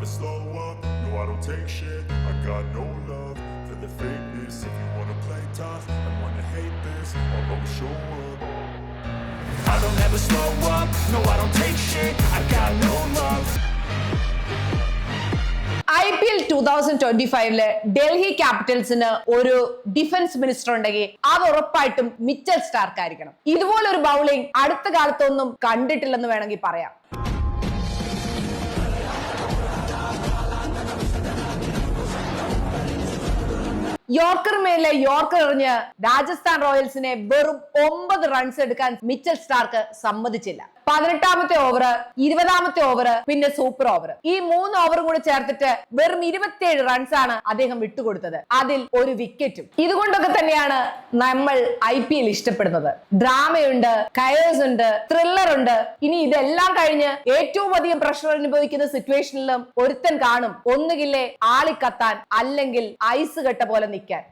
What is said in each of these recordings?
slow up, no I don't take shit. I got no love for the fakeness. If you wanna play tough and wanna hate this, I'll always show up. I don't ever slow up, no I don't take shit. I got no love. IPL 2025 Delhi ക്യാപിറ്റൽസിന് ഒരു defence minister ഉണ്ടെങ്കിൽ അത് ഉറപ്പായിട്ടും Mitchell Starc ആയിരിക്കണം. ഇതുപോലൊരു bowling അടുത്ത കാലത്തൊന്നും കണ്ടിട്ടില്ലെന്ന് വേണമെങ്കിൽ പറയാം. യോർക്കർ മേലെ യോർക്കർ എറിഞ്ഞ് രാജസ്ഥാൻ റോയൽസിനെ വെറും 9 റൺസ് എടുക്കാൻ മിച്ചൽ സ്റ്റാർക്ക് സമ്മതിച്ചില്ല. 18ാമത്തെ ഓവർ, 20ാമത്തെ ഓവർ, പിന്നെ സൂപ്പർ ഓവർ, ഈ 3 ഓവറും കൂടെ ചേർത്തിട്ട് വെറും 27 റൺസ് ആണ് അദ്ദേഹം വിട്ടുകൊടുത്തത്. അതിൽ ഒരു വിക്കറ്റും. ഇതുകൊണ്ടൊക്കെ തന്നെയാണ് നമ്മൾ IPL ഇഷ്ടപ്പെടുന്നത്. ഡ്രാമയുണ്ട്, കയേഴ്സ് ഉണ്ട്, ത്രില്ലർ ഉണ്ട്. ഇനി ഇതെല്ലാം കഴിഞ്ഞ് ഏറ്റവും അധികം പ്രഷർ അനുഭവിക്കുന്ന സിറ്റുവേഷനിലും ഒരുത്തൻ കാണും ഒന്നുകില്ലേ ആളിക്കത്താൻ, അല്ലെങ്കിൽ ഐസ് കെട്ട പോലെ നിൽക്കാൻ.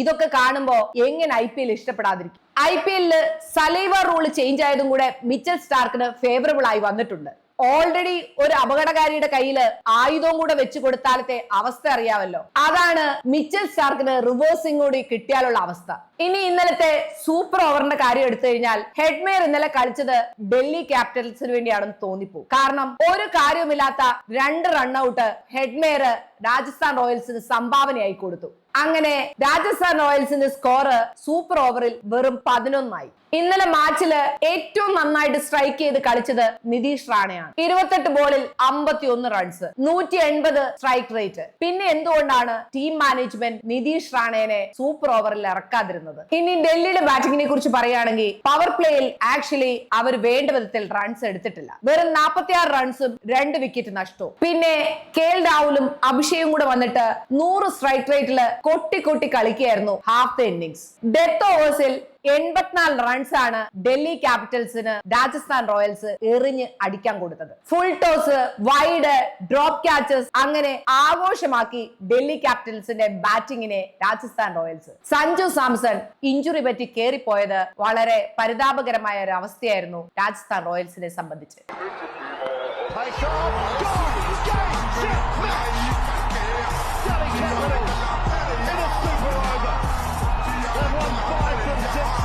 ഇതൊക്കെ കാണുമ്പോ എങ്ങനെ IPL ഇഷ്ടപ്പെടാതിരിക്കും? IPL saliva rule change ആയതും കൂടെ മിച്ചൽ സ്റ്റാർക്കിന് ഫേവറബിൾ ആയി വന്നിട്ടുണ്ട്. ഓൾറെഡി ഒരു അപകടകാരിയുടെ കയ്യില് ആയുധവും കൂടെ വെച്ചു കൊടുത്താലത്തെ അവസ്ഥ അറിയാമല്ലോ. അതാണ് മിച്ചൽ സ്റ്റാർക്കിന് റിവേഴ്സിംഗ് കൂടി കിട്ടിയാലുള്ള അവസ്ഥ. ഇനി ഇന്നലത്തെ സൂപ്പർ ഓവറിന്റെ കാര്യം എടുത്തു കഴിഞ്ഞാൽ ഹെഡ്മേയർ ഇന്നലെ കളിച്ചത് ഡൽഹി ക്യാപിറ്റൽസിന് വേണ്ടിയാണെന്ന് തോന്നിപ്പോ. കാരണം ഒരു കാര്യവുമില്ലാത്ത 2 റൺഔട്ട് ഹെഡ്മേയർ രാജസ്ഥാൻ റോയൽസിന് സംഭാവനയായി കൊടുത്തു. അങ്ങനെ രാജസ്ഥാൻ റോയൽസിന്റെ സ്കോർ സൂപ്പർ ഓവറിൽ വെറും 11 ആയി. ഇന്നലെ മാച്ചില് ഏറ്റവും നന്നായിട്ട് സ്ട്രൈക്ക് ചെയ്ത് കളിച്ചത് നിതീഷ് റാണയാണ്. 28 ബോളിൽ 51 റൺസ്, 180 സ്ട്രൈക്ക് റേറ്റ്. പിന്നെ എന്തുകൊണ്ടാണ് ടീം മാനേജ്മെന്റ് നിതീഷ് റാണേനെ സൂപ്പർ ഓവറിൽ ഇറക്കാതിരുന്നത്? ഇനി ഡൽഹിയുടെ ബാറ്റിംഗിനെ കുറിച്ച് പറയുകയാണെങ്കിൽ പവർ പ്ലേയിൽ ആക്ച്വലി അവർ വേണ്ട വിധത്തിൽ റൺസ് എടുത്തിട്ടില്ല. വെറും 46 റൺസും 2 വിക്കറ്റ് നഷ്ടവും. പിന്നെ KL രാഹുലും അഭിഷേകും കൂടെ വന്നിട്ട് 100 സ്ട്രൈക്ക് റേറ്റില് കൊട്ടി കളിക്കുകയായിരുന്നു ഹാഫ് ദ ഇന്നിംഗ്സ്. ഡെത്ത് ഓവേഴ്സിൽ 84 റൺസ് ആണ് ഡൽഹി ക്യാപിറ്റൽസിന് രാജസ്ഥാൻ റോയൽസ് എറിഞ്ഞ് അടിക്കാൻ കൊടുത്തത്. Full toss, wide, drop catches, അങ്ങനെ ആഘോഷമാക്കി ഡൽഹി ക്യാപിറ്റൽസിന്റെ ബാറ്റിംഗിനെ രാജസ്ഥാൻ റോയൽസ്. സഞ്ജു സാംസൺ ഇഞ്ചുറി പറ്റി കേറിപ്പോയത് വളരെ പരിതാപകരമായ ഒരു അവസ്ഥയായിരുന്നു രാജസ്ഥാൻ റോയൽസിനെ സംബന്ധിച്ച്.